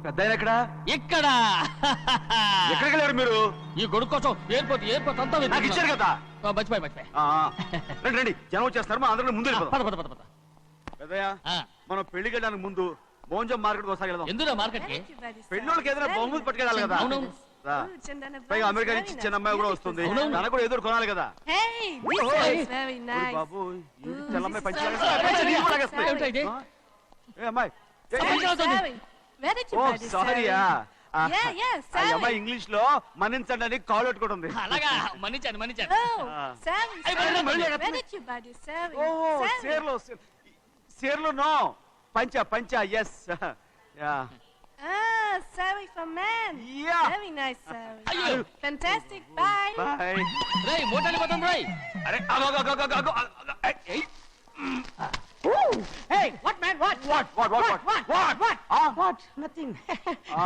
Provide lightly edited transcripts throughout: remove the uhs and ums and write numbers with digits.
పెద్దాయన ఎక్కడ? ఇక్కడ ఎక్కడికి వెళ్ళారు మీరు? ఈ గొడుగు కోసం ఎయిర్పోర్ట్ అంతా నాకు ఇచ్చారు కదా. మర్చిపోయి రండి రండి, జనం వచ్చేస్తారు. మన అందరం ముందు వెళ్ళిపోదాం. పద. పెద్దయ్య, మనం పెళ్లికి వెళ్ళడానికి ముందు మోంజం మార్కెట్ ఒకసారి వెళ్దాం. ఎందుకు మార్కెట్ కి? పెళ్ళోళ్ళకి ఏదైనా బహుమతి పట్టుకెళ్ళాలి కదా. అవును. పైగా అమెరికా నుంచి చిన్న అమ్మాయి కూడా వస్తుంది, తనకు కూడా ఎదురు కొనాలి కదా. బాబు చెల్లమ్మాయి పంచి అమ్మాయి. ఓ సారీయా, అమ్మాయి ఇంగ్లీష్ లో మన్నించండి అని కాల్ పెట్టుకుంటుంది. అలాగా, మన్నించాను. సేర్లో నో, పంచ yes. Sari for men. Yeah. Very nice, Sari. Ayyo. Fantastic. Bye. Bye. రేయ్ మోటార్లు పోతాం రేయ్. అరే Hey, what man? What? Nothing.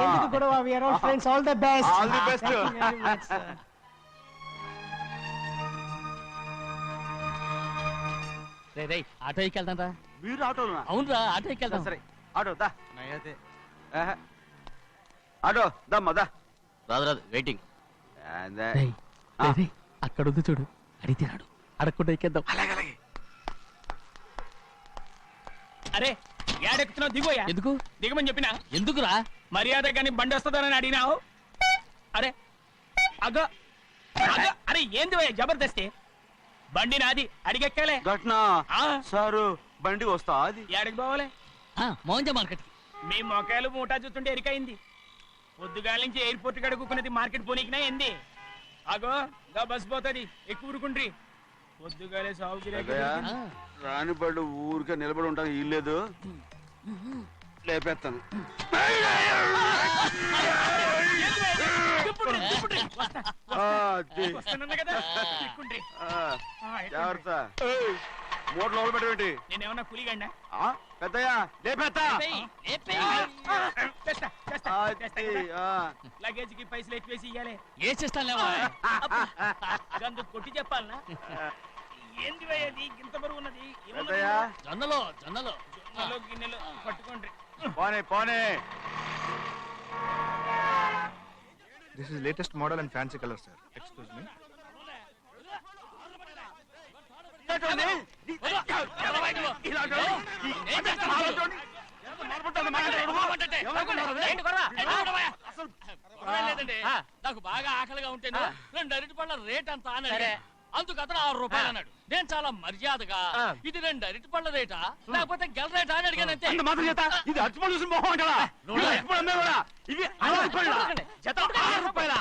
ఎందుకు గొడవ? We are all friends. All the best. All the best. Thank you very much, sir. రేయ్ auto ఎక్కెళ్తాం రా. మీరు ఆటోనా? అవునురా, ఆటో ఎక్కెళ్తాం. సరే ఆటో దా. ఆటో దమ్మా దా. రాదు వెయిటింగ్. అలాగే అక్కడ ఉంది చూడు, అడిగితే రాడు, అడగకుండా ఎక్కేద్దాం. అలాగే. అరే ఏడెక్కుతున్నావు? దిగోయా. ఎందుకు దిగమని చెప్పినా? ఎందుకురా? మర్యాద కానీ బండి వస్తుందని అడిగినావు. అరే అగో అరే ఏంది జబర్దస్తి? బండి నాది, అడిగెక్కాలే. ఘట్నా సారు బండి వస్తా. అది ఏడకి పోవాలి? మోంజ మార్కెట్ కి. మీ మొక్కలు మూటా చూస్తుంటే ఎరికైంది. పొద్దుగాల నుంచి ఎయిర్పోర్ట్ కడుక్కున్నది మార్కెట్ పోనీకినా ఏంది? అగో గా బస్ పోతుంది, ఎక్కువ ఊరుకుండ్రి. పొద్దుగాలే సాగు రాని పళ్ళు ఊరికే నిలబడి ఉంటాను. ఇల్లేదు లేపేస్తాను. జాగ్రత్త. మూట లోపల పెట్టేటి. నేనేమన్నా కూలిగండా? పెద్దయ్యా లేపేస్తా. లగేజ్ కి పైసలు ఎక్కువేసి ఇయ్యాలి. ఏ చేస్తాను లేవా? గందు కొట్టి చెప్పాలనా? ఏంది అది ఇంత బరువు ఉన్నది? పెద్దయ్యా జొన్నలో గిన్నెలు పట్టుకోండి. పోనే. This is latest model and fancy color, sir. Excuse me. నాకు బాగా ఆకలిగా ఉంటేను 2 అరటి పళ్ళ రేట్ అంత అన్నాడు. అందుకు అతను 6 రూపాయలు అన్నాడు. నేను చాలా మర్యాదగా ఇది 2 అరటి పళ్ళ రేటా లేకపోతే గెల రేటా అని అడిగాను. అంతే. ఇది అరటిపళ్ళు చూసి మొహం అంటారా? ఇవి 6 రూపాయలా? జత 6 రూపాయలా?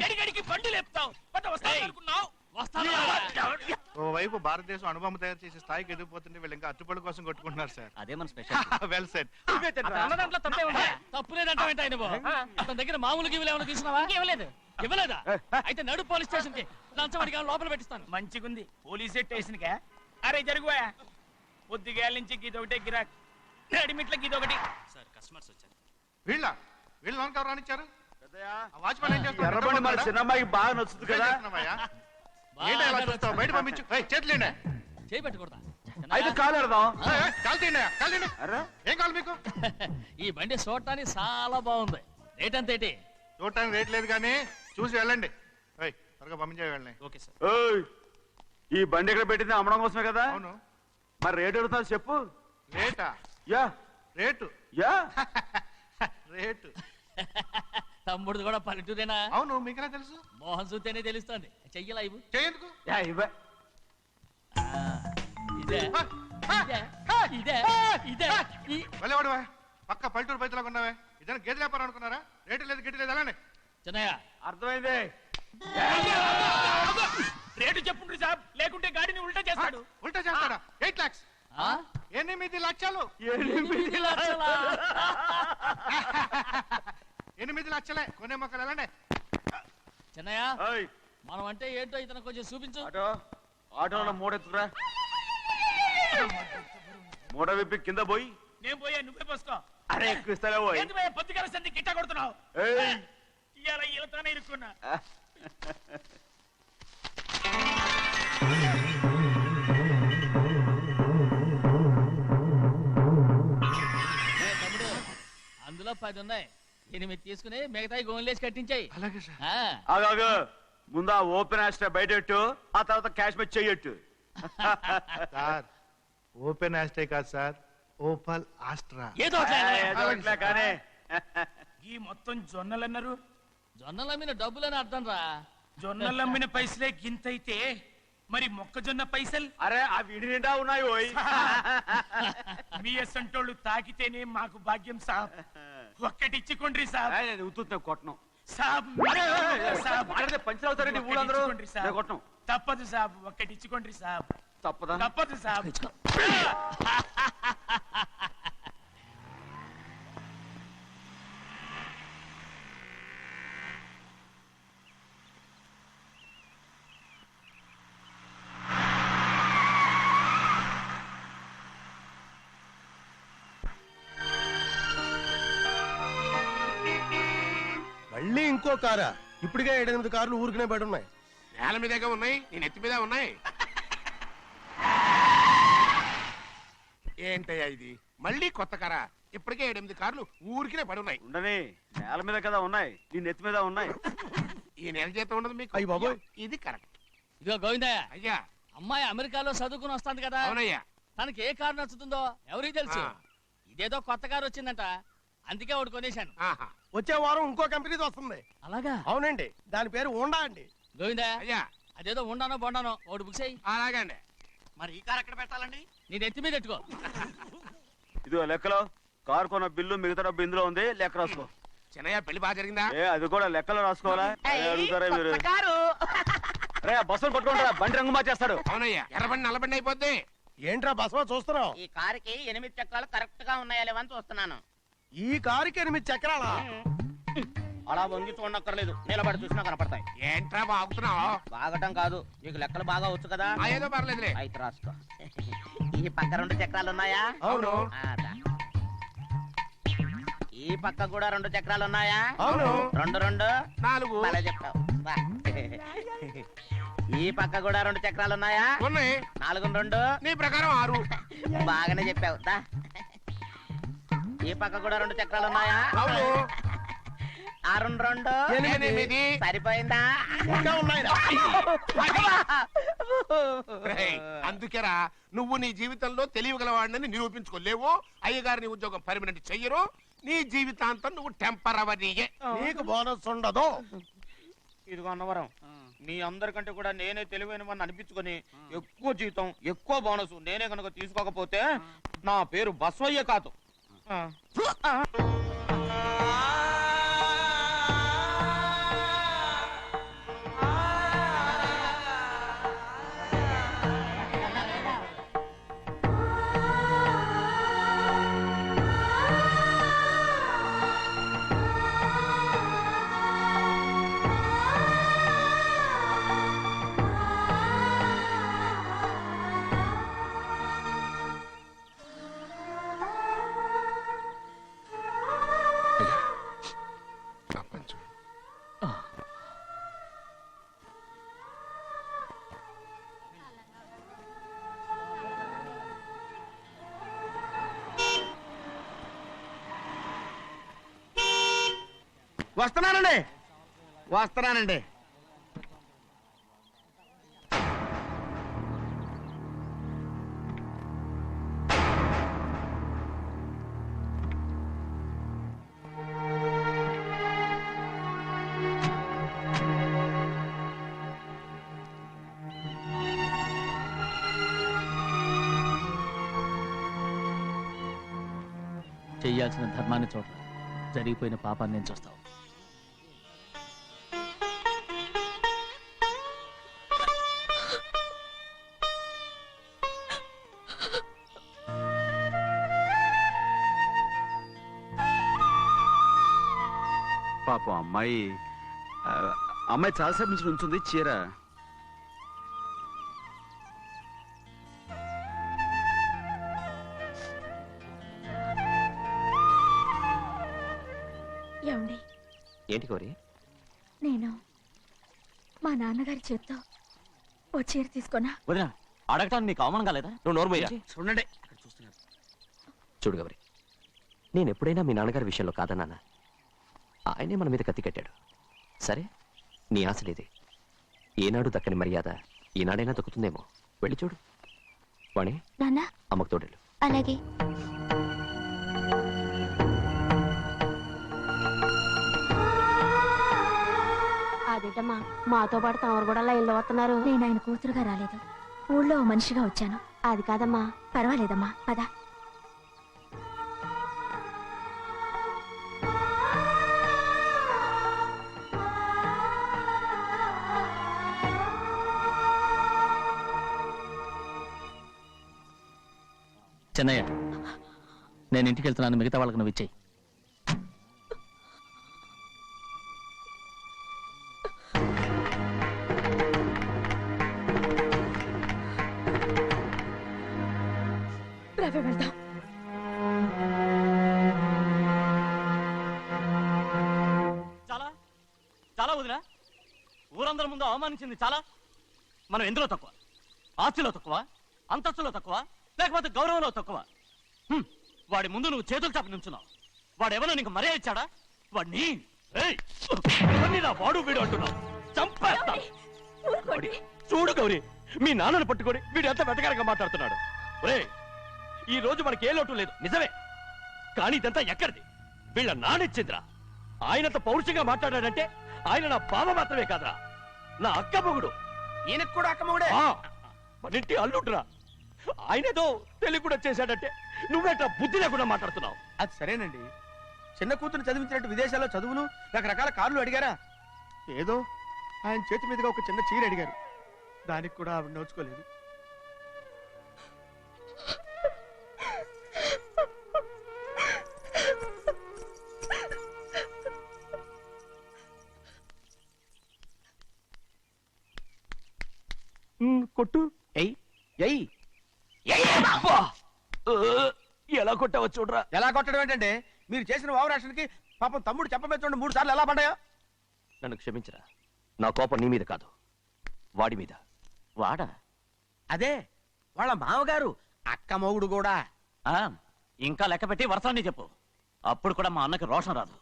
అడిగడికి బండి లేపుతావు. ఓవైపు భారతదేశం అనుభవం తయారు చేసే స్థాయికి ఎదిగిపోతుంటే వీళ్ళు ఇంకా అట్టుపళ్ళు కోసం కొట్టుకుంటున్నారు సార్. అదే మన స్పెషల్. Well said. అన్నదాంట్లో తప్పే ఉందా? తప్పులేదంటావేంట ఆయన? అతని దగ్గర మామూలు గివ్వులు ఏమైనా తీసుకున్నావా? ఇవ్వలేదా? అయితే నడు పోలీస్ స్టేషన్ కి లంచం అడిగా లోపల పెట్టిస్తాను. మంచిగుంది. పోలీస్ స్టేషన్ కా? అరే జరుగుయా. పొద్దుగాల నుంచి గీదొకటే గిరాక్, రెడీమేట్ల గీదొకటి. సార్ కస్టమర్స్ వచ్చారు. వీళ్ళు లోనికి ఎవరు రానిచ్చారు? వాచ్మెన్ ఏం చేస్తున్నాడు? ఎర్రబండి మన చిన్నమ్మాయికి బాగా నచ్చుతుంది కదా. ఏంటి అలా చూస్తావు? బయట పంపించు. చేతులేండి. చేయి పెట్టకూడదా? అయితే కాలు ఎడదాం. కాలు తీయండి. ఏం కావాలి మీకు? ఈ బండి చూడటానికి చాలా బాగుంది. రేట్ అంత ఏంటి? చూడటానికి రేట్ లేదు కానీ చూసి వెళ్ళండి. త్వరగా పంపించే వెళ్ళండి. Okay sir. ఈ బండి ఎక్కడ పెట్టింది? అమ్మడం కోసమే కదా. అవును. మరి రేట్ అడుగుతా చెప్పు. రేటా? Yeah rate. Yeah rate. తమ్ముడు కూడా పల్లెటూరేనా? అవును. మీకెలా తెలుసు? మోహన్ చూస్తేనే తెలుస్తుంది. చెయ్యలా ఇవ్వు. చెయ్యేందుకు? ఇవే వెళ్ళేవాడు పక్క పల్లెటూరు బయటలా కొన్నావే. ఇదైనా గేదె వ్యాపారం అనుకున్నారా? రేటు లేదు గిట్టు లేదు. అలానే చిన్నయ్య అర్థమైంది. రేటు చెప్పుండ్రి సాబ్, లేకుంటే గాడిని ఉల్టా చేస్తాడు. ఉల్టా చేస్తాడా? 8 lakhs. 8 లక్షలు. 8 లక్షలా? 8 లక్షలే. కొనే మొక్కలు ఎలానే. చిన్నయ్య మనం అంటే ఏంటో ఇతను కొంచెం చూపించు. ఆటోలో మూడెత్తుకురా. మూడ విప్పి కింద పోయి. నేను పోయా, నువ్వే పోసుకో. అరే ఎక్కువ ఇస్తాలే పోయి. పొద్దుగల సంధి గిట్ట కొడుతున్నావు. ఇవాళ ఈలతోనే ఇరుక్కున్నా. అందులో 10 ఉన్నాయి 8 తీసుకుని మిగతాయి గోన్లేసి కట్టించాయి. అలాగే సార్. ఆగాగు ముందు ఆ ఓపెన్ ఆస్ట్రా బయటెట్టు ఆ తర్వాత క్యాష్ మెచ్ చెయ్యట్టు. సార్ ఓపెన్ ఆస్ట్రే కాదు సార్, ఓపల్ ఆస్ట్రా. ఏదో ఒకటి. కానీ ఈ మొత్తం జొన్నలన్నారు. జొన్నల మీద డబ్బులని అర్థం రా. జొన్నలు అమ్మిన పైసలే గింతైతే మరి మొక్కజొన్న పైసలు అరే ఆ విడి నిండా ఉన్నాయి ఓయ్. మీ అసంటోళ్ళు తాకితేనే మాకు భాగ్యం సాబ్. ఒక్కటిచ్చుకోండి సాబ్. ఉత్తున్నా కొట్టను సాబ్ సాబ్ పంచర్ అవుతారండి ఊళ్ళందరూ. ఒక్కటిచ్చుకోండి సాబ్. కొట్టను తప్పదు సాబ్, ఒక్కటిచ్చుకోండి సాబ్. తప్పదా? తప్పదు సాబ్. మళ్ళీ ఇంకో కారా? ఇప్పటికే 7-8 కార్లు ఊరికనే బయట ఉన్నాయి. నేల మీదగా ఉన్నాయి, నేను ఎత్తి మీద ఉన్నాయి. ఏంటయ్యా ఇది మళ్ళీ కొత్త కారా? ఇప్పటికే 7-8 కార్లు ఊరికినే పడి ఉన్నాయి. ఉండని నేల మీద కదా ఉన్నాయి, నీ నెత్తి మీద ఉన్నాయి. ఈ నెల జీతం ఉండదు మీకు. అయ్య బాబోయ్. ఇది కరెక్ట్. ఇదిగో గోవిందయ్య, అయ్యా. అమ్మాయి అమెరికాలో చదువుకుని వస్తాంది కదా, అవునయ్యా. తనకి ఏ కారు నచ్చుతుందో ఎవరికి తెలుసు. ఇదేదో కొత్త కారు వచ్చిందంట, అందుకే ఒకటి కొనేశాను. ఆహా. వచ్చే వారం ఇంకో కంపెనీది వస్తుంది. అలాగా? అవునండి, దాని పేరు హోండా అండి. గోవిందయ్య, అయ్యా. అదేదో ఉండానో బొండానో ఒకటి బుక్ చేయి. అలాగండి. మరి ఈ కార్ ఎక్కడ పెట్టాలండి? నీ నెత్తి మీద ఎట్టుకో. ఇదిగో లెక్కలో కారు కొన్న బిల్లు మిగతా డబ్బు ఇందులో ఉంది, లెక్క రాసుకో. చిన్నయ్య పెళ్లి బాగా జరిగిందా? ఏ అది కూడా లెక్కలో రాసుకోవాలా? అడుగుతారా మీరు? రే బస్సులు పట్టుకుంటారా, బండి రంగు మార్చేస్తాడు. అవునయ్యా, ఎర్రబండి నల్లబండి అయిపోద్ది. ఏంట్రా బసవా చూస్తున్నావు? ఈ కారుకి 8 చక్రాలు కరెక్ట్ గా ఉన్నాయా లేవని చూస్తున్నాను. ఈ కారుకి 8 చక్రాలా? అలా వంగి చూడక్కర్లేదు, నిలబడి చూసినా కనపడతాయి. ఏంట్రా బాగుతున్నావు? బాగటం కాదు, నీకు లెక్కలు బాగా వచ్చు కదా. ఏదో పర్లేదులే. అయితే రాసుకో. ఈ పక్క 2 చక్రాలు ఉన్నాయా? అవును. దా. ఈ పక్క కూడా 2 చక్రాలు ఉన్నాయా? అవును. 2 2 4 అలా చెప్తావు. దా. ఈ పక్క కూడా 2 చక్రాలు ఉన్నాయా? ఉన్నాయి. 4 2 నీ ప్రకారం 6. బాగానే చెప్పావు. దా. ఈ పక్క కూడా 2 చక్రాలు ఉన్నాయా? అవును. 6 2 8. సరిపోయిందా? ఇంకా ఉన్నాయిరా. రేయ్, అందుకేరా నువ్వు నీ జీవితంలో తెలియగలవాడిని నిరూపించుకోలేవు. అయ్యగారిని ఉద్యోగం పర్మనెంట్ చెయ్యరు. నీ జీవితాంతం నువ్వు టెంపరవరీయే. నీకు బోనస్ ఉండదు. ఇదిగో అన్నవరం, మీ అందరికంటే కూడా నేనే తెలివైన వాడిని అనిపించుకొని ఎక్కువ జీతం ఎక్కువ బోనస్ నేనే కనుక తీసుకోకపోతే నా పేరు బస్వయ్య కాదు. వస్తున్నానండి. చెయ్యాల్సిన ధర్మాన్ని చూడ, జరిగిపోయిన పాపాన్ని నేను చూస్తావు. పాపం అమ్మాయి చాలాసేపు నుంచి ఉంచుంది చీర. ఏమండి? ఏంటి కోరి? నేను మా నాన్నగారి చేత్తో ఓ చీర తీసుకున్నా. వదినా, అడగటానికి నీకు అవమానం కాలేదా? నువ్వు నోరు మూయరా. చూడండి చూడు గౌరి, నేను ఎప్పుడైనా మీ నాన్నగారి విషయంలో కాదన్నానా? ఆయనే మన మీద కత్తి కట్టాడు. సరే, నీ ఆశలేదే. ఏనాడు దక్కని మర్యాద ఈనాడైనా దక్కుతుందేమో. వెళ్ళి చూడు. వాణి, నాన్న అమ్మకు తోడేళ్ళు. అలాగే. అదేంటమ్మా, మాతో పాటు తమరు కూడా లైన్లో వస్తున్నారు. నేను ఆయన కూతురుగా రాలేదు, ఊళ్ళో ఓ మనిషిగా వచ్చాను. అది కాదమ్మా. పర్వాలేదమ్మా, పద. చెన్నయ్య, నేను ఇంటికి వెళ్తున్నాను. మిగతా వాళ్ళకి నువ్వు ఇచ్చేయి. రవి, వెళ్దాం. చాలా చాలా వదినా, ఊరందరి ముందు అవమానించింది చాలా. మనం ఎందులో తక్కువ? ఆస్తిలో తక్కువ, అంతస్తులో తక్కువ, లేకపోతే గౌరవంలో తక్కువ? వాడి ముందు నువ్వు చేతులు చాపి నుంచున్నావు. వాడెవరో నీకు మర్యాద ఇచ్చాడా? వాడిని వాడు వీడు అంటున్నావు. చంపేస్తా. చూడు గౌరీ, మీ నాన్నను పట్టుకొని వీడు ఎంత వెతకారంగా మాట్లాడుతున్నాడు. ఒరే, ఈ రోజు మనకి ఏ లోటు లేదు నిజమే, కానీ ఇదంతా ఎక్కడిది? వీళ్ళ నానిచ్చిందిరా. ఆయనంత పౌరుషంగా మాట్లాడాడంటే ఆయన నా బావ మాత్రమే కాదురా, నా అక్క మొగుడు. ఈయనకు కూడా అక్క మొగుడే. మనింటి అల్లుడురా. ఆయనేదో తెలివి కూడా చేశాడంటే నువ్వేట బుద్ధి లేకుండా మాట్లాడుతున్నావు. అది సరేనండి, చిన్న కూతురు చదివించినట్టు విదేశాల్లో చదువులు రకరకాల కార్లు అడిగారా? ఏదో ఆయన చేతి మీదుగా ఒక చిన్న చీర అడిగారు, దానికి కూడా ఆవిడ నోచుకోలేదు. కొట్టు. ఎయ్ ఎయ్ ఎలా కొట్టావో చూడరా. ఎలా కొట్టడం ఏంటంటే, మీరు చేసిన వావరాక్షణకి పాపం తమ్ముడు చెప్పబెట్టండి 3 సార్లు ఎలా పడ్డాయో. నన్ను క్షమించరా. నా కోపం నీ మీద కాదు, వాడి మీద. వాడా? అదే వాళ్ళ మామగారు అక్క మొగుడు కూడా. ఇంకా లెక్క పెట్టి వరసాన్ని చెప్పు. అప్పుడు కూడా మా అన్నకి రోషం రాదు.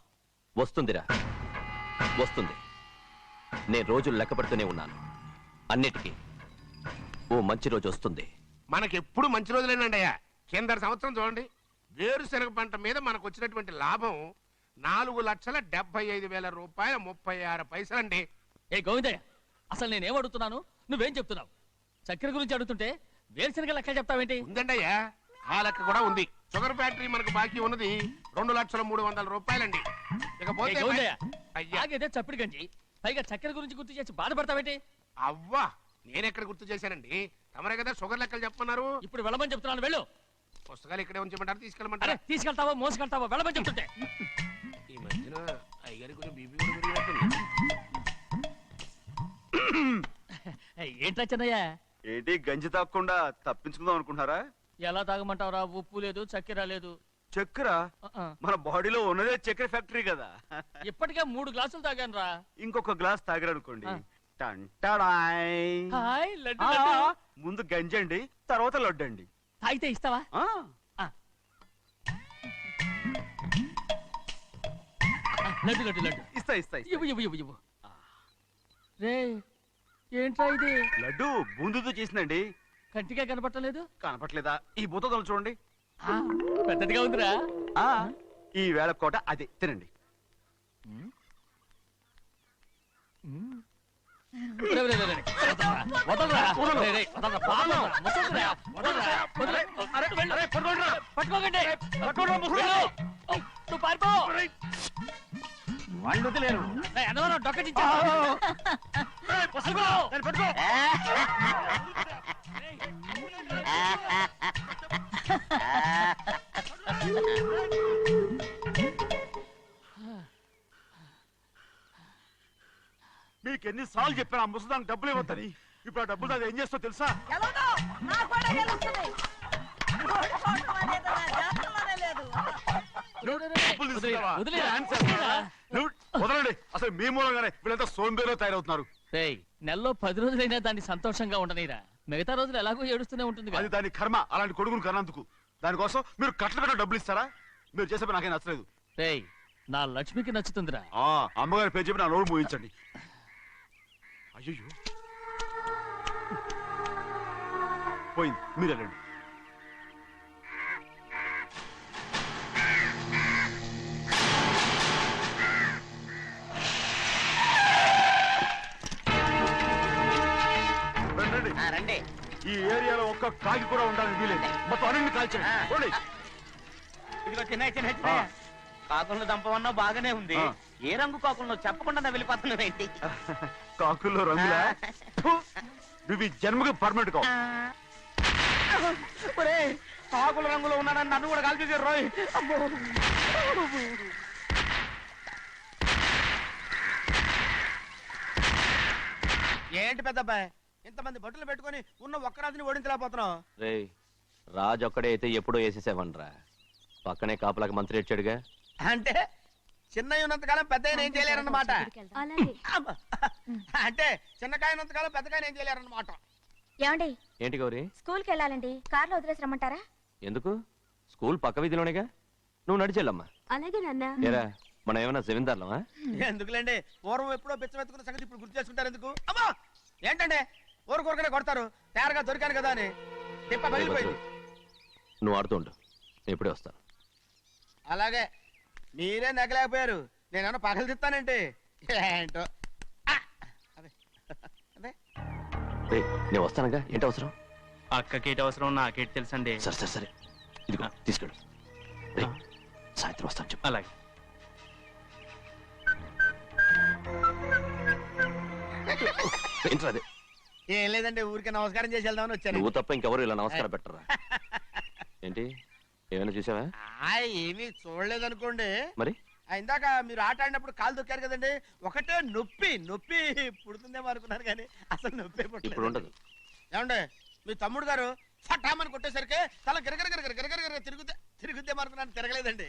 వస్తుందిరా, వస్తుంది. నేను రోజులు లెక్క పెడుతూనే ఉన్నాను. అన్నిటికీ ఓ మంచి రోజు వస్తుంది. మనకెప్పుడు మంచి రోజులేనండి అయ్యా. కింద సంవత్సరం చూడండి, వేరుశనగ పంట మీద మనకు వచ్చినటువంటి లాభం 4,75,000 రూపాయల 36 పైసలండి. ఏ గోవిందయ్య, అసలు నేనేం అడుగుతున్నాను, నువ్వేం చెప్తున్నావు? చక్కెర గురించి అడుగుతుంటే వేరుశనగ లెక్క చెప్తావేంటి? ఉందండి అయ్యా, ఆ లెక్క కూడా ఉంది. షుగర్ ఫ్యాక్టరీ మనకు బాకీ ఉన్నది 2,300,000 రూపాయలండి. ఇకపోతే అయ్యా, ఆగేదే చప్పిడి గంజి, పైగా చక్కెర గురించి గుర్తు చేసి బాధపడతావేంటి? అవ్వా, నేనెక్కడ గుర్తు చేశానండి? తమరే కదా షుగర్ లెక్కలు చెప్పమన్నారు. ఇప్పుడు వెళ్ళమని చెప్తున్నాను, వెళ్ళు. పుస్తకాలు ఇక్కడే ఉంచమంటారు, తీసుకెళ్ళమంటారా? తీసుకెళ్తావో మోసుకెళ్తావో వెళ్ళమని చెప్తుంటే. ఈ మధ్యన అయ్యగారి కొంచెం బీపీ కూడా పెరిగినట్టుంది. ఏంట్రా చెన్నయ్య? ఏంటి గంజి తాగకుండా తప్పించుకుందాం అనుకుంటున్నారా? ఎలా తాగమంటావురా? ఉప్పు లేదు, చక్కెర లేదు. చక్కెర మన బాడీలో ఉన్నదే చక్కెర ఫ్యాక్టరీ కదా. ఇప్పటికే 3 గ్లాసులు తాగాను రా. ఇంకొక గ్లాస్ తాగరనుకోండి, హాయ్ లడ్డు. ముందు గంజండి, తర్వాత లడ్డండి. తాగితే ఇస్తావా? లడ్డు లడ్డు లడ్డు ఇస్తా ఇస్తా ఇస్తా. ఇవ్వు ఇవ్వు ఇవ్వు ఇవ్వు. రే, ఏంట్రా ఇది? లడ్డు బూందుతో చేసిందండి. కంటిగా కనపట్టలేదు. కనపట్లేదా? ఈ బూతలు చూడండి, పెద్దదిగా ఉందిరా. ఈ వేళ కోట అదే తినండి. వాళ్ళు వదిలేరు. మీకు ఎన్నిసార్లు చెప్పాను ఆ ముసదానికి డబ్బులు ఇవ్వద్దని. ఇప్పుడు ఆ డబ్బులు అది ఏం చేస్తో తెలుసా? వదలండి, అసలు మీ మూలంగానే వీళ్ళంతా సోంబేలో తయారవుతున్నారు. నెలలో 10 రోజులైనా దాన్ని సంతోషంగా ఉండనీరా. మిగతా రోజులు ఎలాగో ఏడుస్తూనే ఉంటుంది. అది దాని కర్మ, అలాంటి కొడుకును కన్నందుకు. దానికోసం మీరు కట్ల డబ్బులు ఇస్తారా? మీరు చేసే పని నాకేం నచ్చలేదు. రేయ్ నా లక్ష్మికి నచ్చుతుందిరా. అమ్మగారి పేరు చెప్పి నా నోరు మూయించండి. అయ్యో పోయింది, మీరు వెళ్ళండి. రండి. ఈ ఏరియాలో ఒక్క కాకి కూడా ఉండాలని వీలేదు. మొత్తం అన్ని కాల్చండి. ఇదిగో చిన్న చిన్న చిన్న కాకులను దంపమన్నా బాగానే ఉంది. ఏ రంగు కాకులను చెప్పకుండా వెళ్ళిపోతున్నావు ఏంటి? కాకుల్లో రంగులా? నువ్వు ఈ జన్మకి పర్మనెంట్ కావు. కాకుల రంగులో ఉన్నానని నన్ను కూడా కాల్చేసారు రోయ్. ఏంటి పెద్దబ్బాయ్, ఇంతమంది బట్టలు పెట్టుకొని ఉన్న ఒక్కరాజుని ఓడించలేకపోతున్నావు? రే రాజు ఒక్కడే అయితే ఎప్పుడో వేసేసేవనరా. పక్కనే కాపలాకి మంత్రి వచ్చాడుగా. అంటే చిన్నయ్య ఉన్నంతకాలం పెద్దయ్య ఏం చేయలేరన్నమాట. అలాగే అంటే చిన్నకాయ ఉన్నంతకాలం పెద్దకాయ ఏం చేయలేరన్నమాట. ఏమండి, ఏంటి గౌరీ? స్కూల్కి వెళ్ళాలండి. కార్లో వదిలేసి రమ్మంటారా? ఎందుకు? స్కూల్ పక్క వీధిలోనేగా, నువ్వు నడిచెళ్ళమ్మా. అలాగే నాన్న. ఏరా మనం ఏమన్నా జమీందార్లమా? ఎందుకులేండి, పూర్వం ఎప్పుడో పిచ్చమెత్తుకున్న సంగతి ఇప్పుడు గుర్తు చేసుకుంటారు ఎందుకు? అమ్మా ఏంటంటే ఊరుకోరుకనే కొడతారు. తయారుగా దొరికాను కదా అని తిప్ప పగిలిపోయింది. నువ్వు ఆడుతుండు, నేను ఇప్పుడే వస్తాను. అలాగే మీరే నగలేకపోయారు, నేనేమన్నా పగలు తిస్తానంటే ఏంటో. అదే అదే రే నేను వస్తానుగా, ఏంటి అవసరం? అక్కకేటి అవసరం నాకేటి తెలుసండి. సరే సరే సరే, ఇదిగో తీసుకెళ్ళు. రే సాయంత్రం వస్తాను చెప్పు. అలాగే. ఏంట్రా అదే? ఏం లేదండి, ఊరికే నమస్కారం చేసి వెళ్దామని వచ్చాను. నువ్వు తప్ప ఇంకెవరు ఇలా నమస్కారం పెట్టరా? ఏంటి ఏమైనా చూసావా? ఏమీ చూడలేదనుకోండి. మరి ఇందాక మీరు ఆట ఆడినప్పుడు కాలు దొక్కారు కదండి, ఒకటే నొప్పి నొప్పి పుడుతుందేమో అనుకున్నాను కానీ అసలు నొప్పి ఇప్పుడు ఉండదు. ఏమండి మీ తమ్ముడు గారు ఫటామని కొట్టేసరికి తల గిరగిర తిరుగుద్దేమో అనుకున్నాను, తిరగలేదండి.